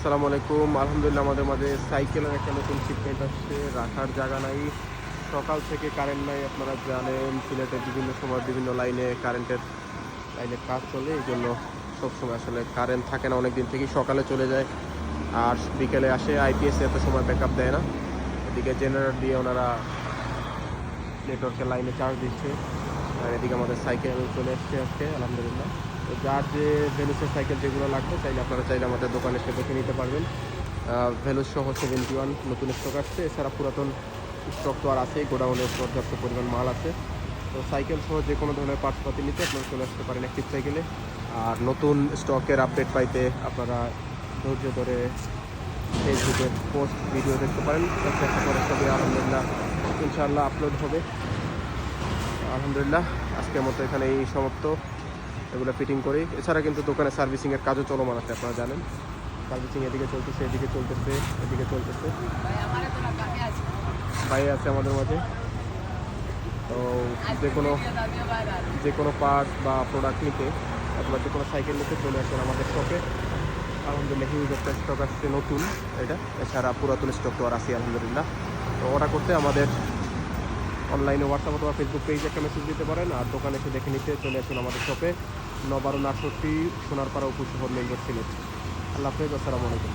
আসসালামু আলাইকুম। আলহামদুলিল্লাহ আমাদের মাঝে সাইকেলের একটা নতুন শিপমেন্ট আসছে। রাখার জায়গা নাই, সকাল থেকে কারেন্ট নাই। আপনারা জানেন সিলেটের বিভিন্ন সময় বিভিন্ন কারেন্টের লাইনের কাজ চলে, এই জন্য সবসময় আসলে কারেন্ট থাকে না। অনেক দিন থেকেই সকালে চলে যায় আর বিকেলে আসে। আইপিএস এত সময় ব্যাকআপ দেয় না। এদিকে জেনারেটর দিয়ে ওনারা নেটওয়ার্কের লাইনে চার্জ দিচ্ছে। আর এদিকে আমাদের সাইকেল চলে এসছে আজকে আলহামদুলিল্লাহ। তো যার যে ভেলুসের সাইকেল যেগুলো লাগবে আপনারা চাইলে আমাদের দোকানে এসে দেখে নিতে পারবেন। ভেলুস সহ 71 নতুন স্টক আসছে। এছাড়া পুরাতন স্টক তো আর আছেই, গোডাউনে পর্যাপ্ত পরিমাণ মাল আছে। তো সাইকেল সহ যে কোনো ধরনের পার্টসপাতি নিতে আপনারা চলে আসতে পারেন অ্যাক্টিভ সাইকেলে। আর নতুন স্টকের আপডেট পাইতে আপনারা ধৈর্য ধরে ফেসবুকের পোস্ট ভিডিও দেখতে পারেন। একটা পরে ছবি আলহামদুলিল্লাহ ইনশাআল্লাহ আপলোড হবে। আলহামদুলিল্লাহ আজকের মতো এখানেই সমাপ্ত। এগুলো ফিটিং করি। এছাড়া কিন্তু দোকানে সার্ভিসিংয়ের কাজও চলমান আছে, আপনারা জানেন। সার্ভিসিং এদিকে চলতেছে, এদিকে চলতেছে, এদিকে চলতেছে। ভাই আছে আমাদের মাঝে। তো যে কোনো পার্ট বা প্রোডাক্ট নিতে অথবা যে কোনো সাইকেল নিতে চলে আসেন আমাদের শপে। আলহামদুলিল্লাহ হিউজ একটা স্টক আসছে নতুন এটা। এছাড়া পুরাতন স্টক তো আর আছে আলহামদুলিল্লাহ। তো অর্ডার করতে আমাদের অনলাইনে হোয়াটসঅ্যাপ অথবা ফেসবুক পেজে একটা মেসেজ দিতে পারেন। আর দোকানে এসে দেখে নিতে চলে আসুন আমাদের শপে। 9/62 68 সোনারপাড়া উপশহর মেইন রোড সিলেট। আল্লাহ হাফেজ, আসসালামু আলাইকুম।